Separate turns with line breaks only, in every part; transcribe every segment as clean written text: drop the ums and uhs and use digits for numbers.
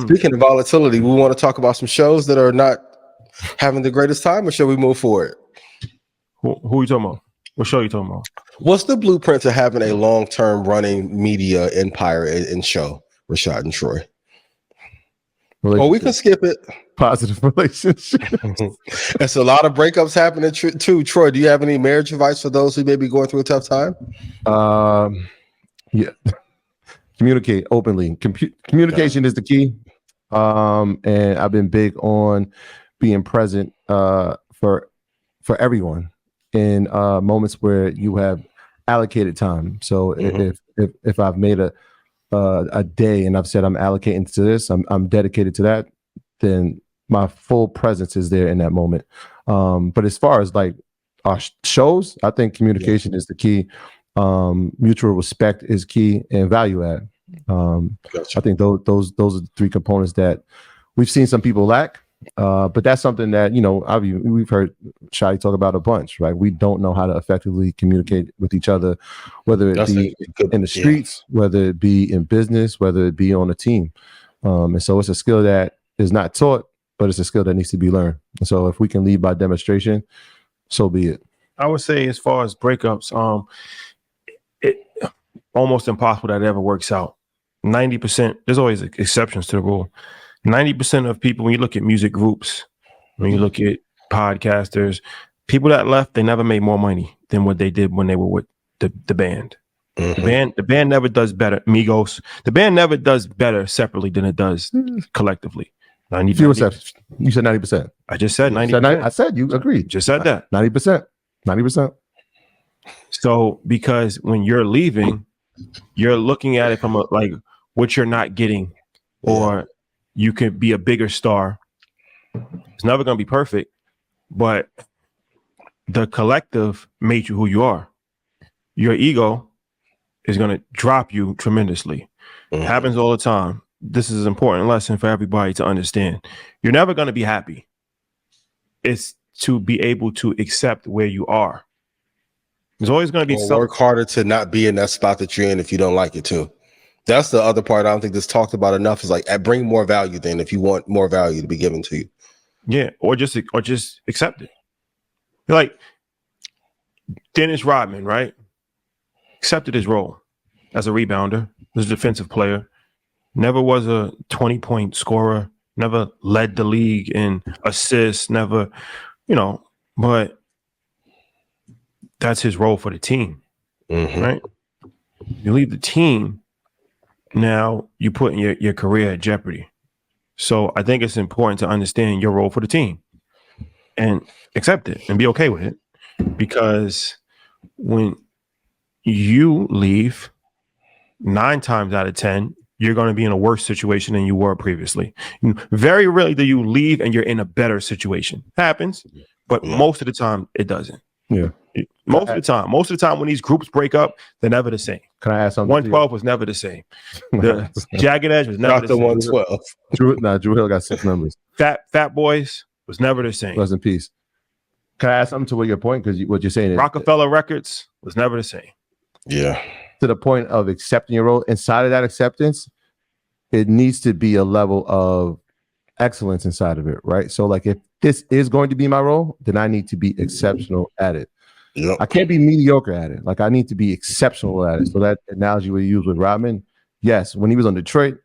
Speaking of volatility, we want to talk about some shows that are not having the greatest time, or should we move forward?
Who are you talking about? What show are you talking about?
What's the blueprint to having a long-term running media empire and show, Rashad and Troy? Well, we can skip it.
Positive relationship.
There's a lot of breakups happening too. Troy, do you have any marriage advice for those who may be going through a tough time?
Yeah. Communicate openly. Communication is the key. And I've been big on being present for everyone in moments where you have allocated time. So if I've made a day and I've said I'm allocating to this, I'm dedicated to that, then my full presence is there in that moment. But as far as like our shows, I think communication is the key. Mutual respect is key, and value add.
Gotcha.
I think those are the three components that we've seen some people lack. But that's something that, we've heard Shai talk about a bunch, right? We don't know how to effectively communicate with each other, whether it be in the streets, whether it be in business, whether it be on a team. And so it's a skill that is not taught, but it's a skill that needs to be learned. And so if we can lead by demonstration, so be it.
I would say as far as breakups, it almost impossible that it ever works out. 90%, there's always exceptions to the rule. 90% of people, when you look at music groups, when you look at podcasters, people that left, they never made more money than what they did when they were with the band. The band never does better. Migos, the band never does better separately than it does collectively. 90%.
You said 90%.
I just said 90%.
I said you agreed.
Just said that.
90%. 90%.
So because when you're leaving, you're looking at it from like what you're not getting, or you could be a bigger star. It's never going to be perfect, but the collective made you who you are. Your ego is going to drop you tremendously. It happens all the time. This is an important lesson for everybody to understand. You're never going to be happy. It's to be able to accept where you are. There's always going to be
work harder to not be in that spot that you're in if you don't like it too. That's the other part I don't think that's talked about enough, is like bring more value then if you want more value to be given to you. Yeah,
or just accept it. Like Dennis Rodman, right? Accepted his role as a rebounder, as a defensive player. Never was a 20-point scorer, never led the league in assists, never, but that's his role for the team, right? You leave the team, now you put your career at jeopardy. So I think it's important to understand your role for the team and accept it and be okay with it, because when you leave, 9 times out of 10, you're going to be in a worse situation than you were previously. Very rarely do you leave and you're in a better situation. Happens, but most of the time it doesn't.
Yeah.
Most of the time when these groups break up, they're never the same.
Can I ask something?
112 was never the same. The Jagged Edge was never the same.
112.
Drew Hill got 6 numbers.
Fat Boys was never the same.
Rest in peace. Can I ask something to what your point? Because what you're saying is
Rockefeller Records was never the same.
Yeah.
To the point of accepting your role. Inside of that acceptance, it needs to be a level of excellence inside of it, right? So like if this is going to be my role, then I need to be exceptional at it.
Yep.
I can't be mediocre at it. Like I need to be exceptional at it. So that analogy we use with Rodman, yes, when he was on Detroit,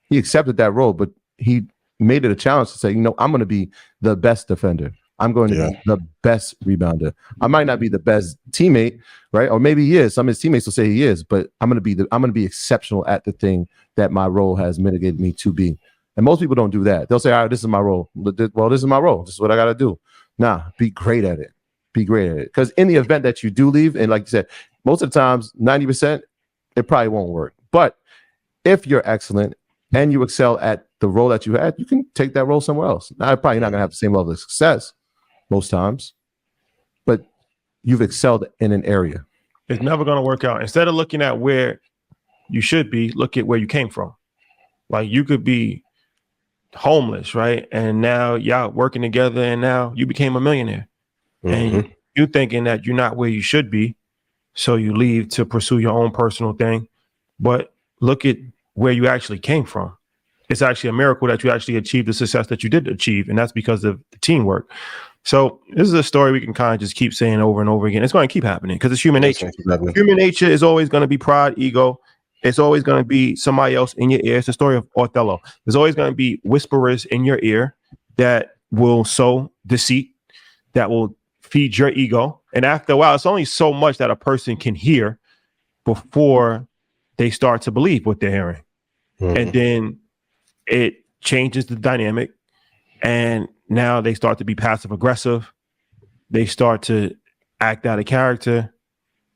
he accepted that role, but he made it a challenge to say, I'm going to be the best defender. I'm going to be the best rebounder. I might not be the best teammate, right? Or maybe he is. Some of his teammates will say he is, but I'm going to be exceptional at the thing that my role has mitigated me to be. And most people don't do that. They'll say, all right, this is my role. Well, this is my role. This is what I got to do. Nah, be great at it. Be great at it. Because in the event that you do leave, and like you said, most of the times, 90%, it probably won't work. But if you're excellent and you excel at the role that you had, you can take that role somewhere else. Now, you're probably not going to have the same level of success most times, but you've excelled in an area.
It's never going to work out. Instead of looking at where you should be, look at where you came from. Like you could be homeless, right? And now y'all working together and now you became a millionaire. And you thinking that you're not where you should be. So you leave to pursue your own personal thing. But look at where you actually came from. it's actually a miracle that you actually achieved the success that you did achieve, and that's because of the teamwork. So this is a story we can kind of just keep saying over and over again. It's going to keep happening because it's human nature. Human nature is always going to be pride, ego. It's always going to be somebody else in your ear. It's the story of Othello. There's always going to be whisperers in your ear that will sow deceit, that will feed your ego. And after a while, it's only so much that a person can hear before they start to believe what they're hearing. Mm-hmm. And then it changes the dynamic. And now they start to be passive aggressive. They start to act out of character.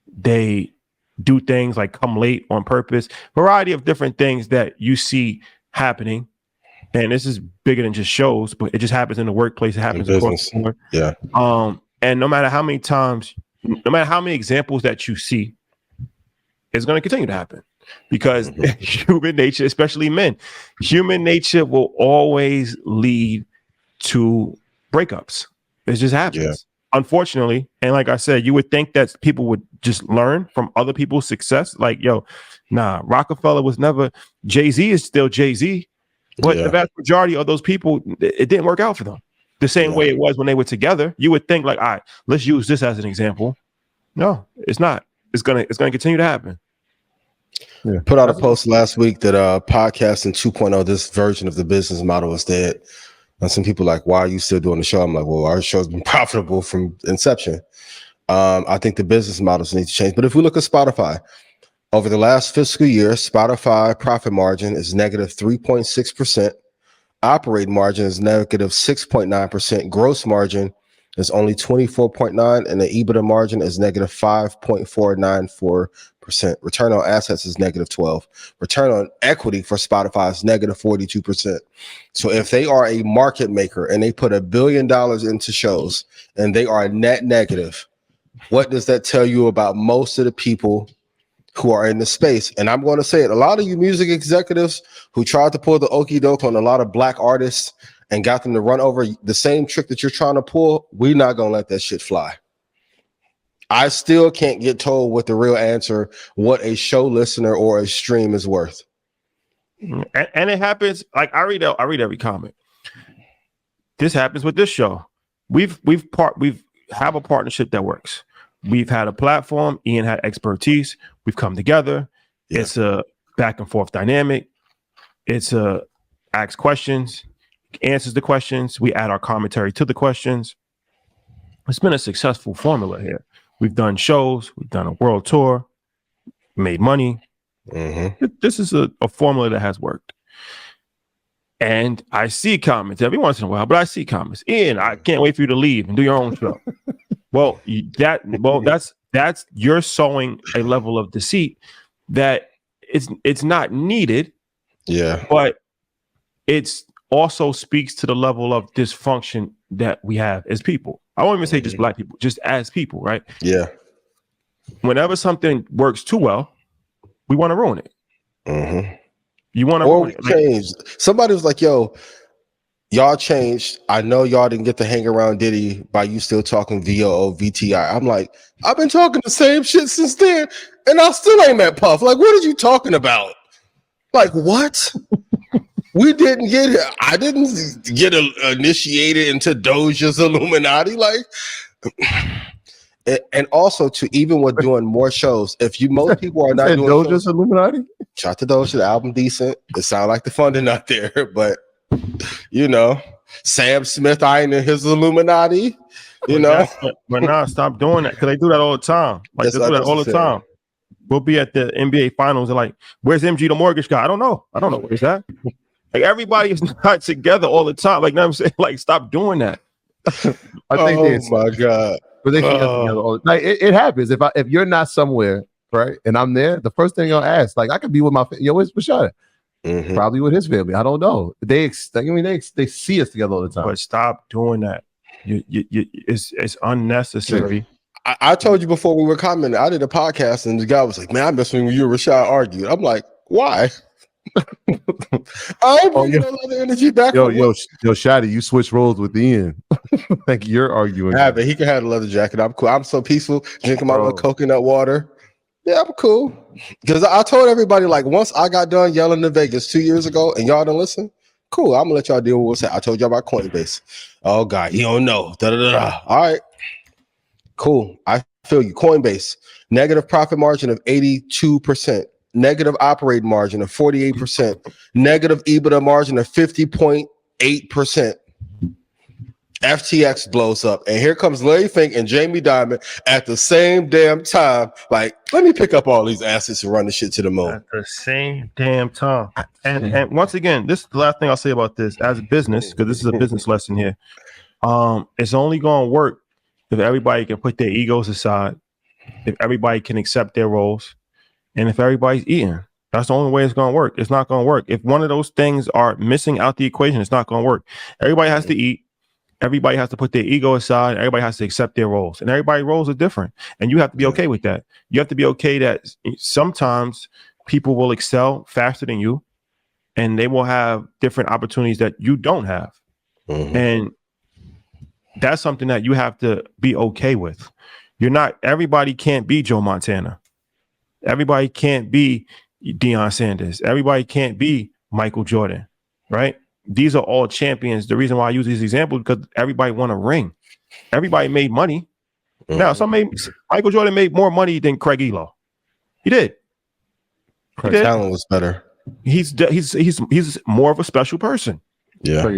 They do things like come late on purpose. Variety of different things that you see happening. And this is bigger than just shows, but it just happens in the workplace. It happens across the board.
Yeah.
And no matter how many times, no matter how many examples that you see, it's going to continue to happen because human nature, especially men, human nature will always lead to breakups. It just happens. Yeah. Unfortunately, and like I said, you would think that people would just learn from other people's success. Like, yo, nah, Rockefeller was never, Jay-Z is still Jay-Z, but the vast majority of those people, it didn't work out for them. The same way it was when they were together. You would think like, all right, let's use this as an example. No, it's not. It's gonna continue to happen.
Yeah. Put out a post last week that podcasting 2.0, this version of the business model is dead. And some people like, why are you still doing the show? I'm like, well, our show's been profitable from inception. I think the business models need to change. But if we look at Spotify, over the last fiscal year, Spotify profit margin is negative 3.6%. Operating margin is negative 6.9%. Gross margin is only 24.9%, and the EBITDA margin is negative 5.494%. Return on assets is negative 12%. Return on equity for Spotify is negative 42%. So if they are a market maker and they put $1 billion into shows and they are net negative, what does that tell you about most of the people who are in the space? And I'm going to say it. A lot of you music executives who tried to pull the okie doke on a lot of black artists and got them to run over the same trick that you're trying to pull, we're not going to let that shit fly. I still can't get told what the real answer, what a show listener or a stream is worth.
And it happens. Like I read every comment. This happens with this show. We've have a partnership that works. We've had a platform. Ian had expertise. We've come together. Yeah. It's a back and forth dynamic. It's a ask questions, answers the questions. We add our commentary to the questions. It's been a successful formula here. We've done shows. We've done a world tour. Made money. Mm-hmm. This is a formula that has worked. And I see comments every once in a while, but I see comments. Ian, I can't wait for you to leave and do your own show. Well, that's you're sowing a level of deceit that it's not needed.
Yeah.
But it's also speaks to the level of dysfunction that we have as people. I won't even say just black people, just as people, right?
Yeah.
Whenever something works too well, we want to ruin it. Mm-hmm. You want to ruin it.
Change. Somebody was like, yo, y'all changed. I know y'all didn't get to hang around Diddy by you still talking VOO, VTI. I'm like, I've been talking the same shit since then, and I still ain't met Puff. Like, what are you talking about? Like, what? I didn't get initiated into Doja's Illuminati. Like, and also to even with doing more shows, most people are not doing
Doja's
shows,
Illuminati.
Shout to Doja, the album decent. It sound like the funding out there, but Sam Smith eyeing his Illuminati.
But nah, stop doing that because they do that all the time. Like they do that all the time. We'll be at the NBA finals and like, where's MG the mortgage guy? I don't know where's that. Like everybody is not together all the time. Like, you know what I'm saying? Like, stop doing that.
I think
oh my God.
But they together all, like it happens. If you're not somewhere, right, and I'm there, the first thing I'll ask, like, I could be with my where's Bashada? Mm-hmm. Probably with his family. I don't know. They see us together all the time.
But stop doing that. It's unnecessary.
I told you before we were commenting, I did a podcast and the guy was like, man, I miss when you and Rashad argued. I'm like, why? I'm bringing a lot of energy back.
Yo, Shadi, you switch roles with Ian. Like you're arguing.
Yeah, but he can have a leather jacket. I'm cool. I'm so peaceful. Drinking my little coconut water. Yeah, I'm cool. Because I told everybody, like, once I got done yelling in Vegas 2 years ago and y'all didn't listen, cool. I'm gonna let y'all deal with what's that. I told y'all about Coinbase. Oh God, he don't know. Da-da-da-da. All right. Cool. I feel you. Coinbase, negative profit margin of 82%, negative operating margin of 48%, negative EBITDA margin of 50.8%. FTX blows up, and here comes Larry Fink and Jamie Dimon at the same damn time. Like, let me pick up all these assets and run the shit to the moon.
At the same damn time. And once again, this is the last thing I'll say about this as a business, because this is a business lesson here. It's only gonna work if everybody can put their egos aside, if everybody can accept their roles, and if everybody's eating. That's the only way it's gonna work. It's not gonna work. If one of those things are missing out the equation, it's not gonna work. Everybody has to eat. Everybody has to put their ego aside. Everybody has to accept their roles, and everybody's roles are different. And you have to be okay with that. You have to be okay that sometimes people will excel faster than you, and they will have different opportunities that you don't have. And that's something that you have to be okay with. Everybody can't be Joe Montana. Everybody can't be Deion Sanders. Everybody can't be Michael Jordan, right? These are all champions. The reason why I use these examples because everybody won a ring. Everybody made money. Now, Michael Jordan made more money than Craig Elo. He did.
His talent was better.
He's more of a special person.
Yeah.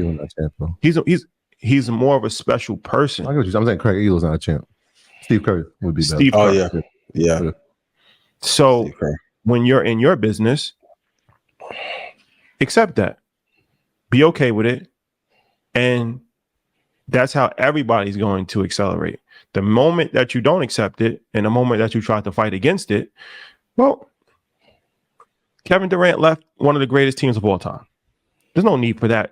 He's more of a special person.
I'm saying Craig Elo's not a champ. Steve Curry would be better.
Steve Curry.
Oh yeah.
So when you're in your business, accept that. Be okay with it. And that's how everybody's going to accelerate. The moment that you don't accept it and the moment that you try to fight against it, well, Kevin Durant left one of the greatest teams of all time. There's no need for that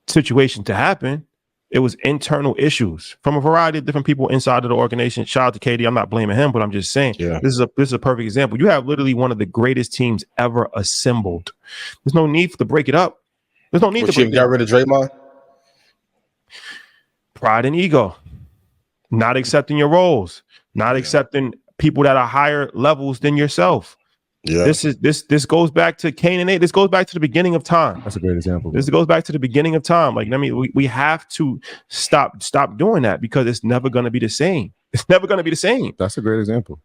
situation to happen. It was internal issues from a variety of different people inside of the organization. Shout out to KD. I'm not blaming him, but I'm just saying this is a perfect example. You have literally one of the greatest teams ever assembled. There's no need to break it up. There's no need to break it up.
Got rid of Draymond?
Pride and ego. Not accepting your roles. Not accepting people that are higher levels than yourself. Yeah. This goes back to Cain and Abel. This goes back to the beginning of time.
That's a great example.
This goes back to the beginning of time. Like, I mean, we have to stop doing that because it's never going to be the same. It's never going to be the same.
That's a great example.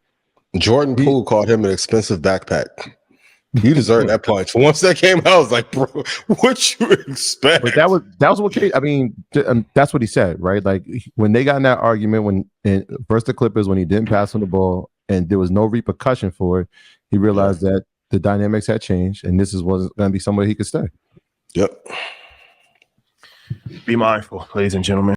Jordan Poole called him an expensive backpack. You deserve that punch. Once that came out, I was like, bro, what you expect?
But that was what I mean. That's what he said, right? Like when they got in that argument versus the Clippers when he didn't pass on the ball and there was no repercussion for it, he realized that the dynamics had changed and this was going to be somewhere he could stay.
Yep.
Be mindful, ladies and gentlemen.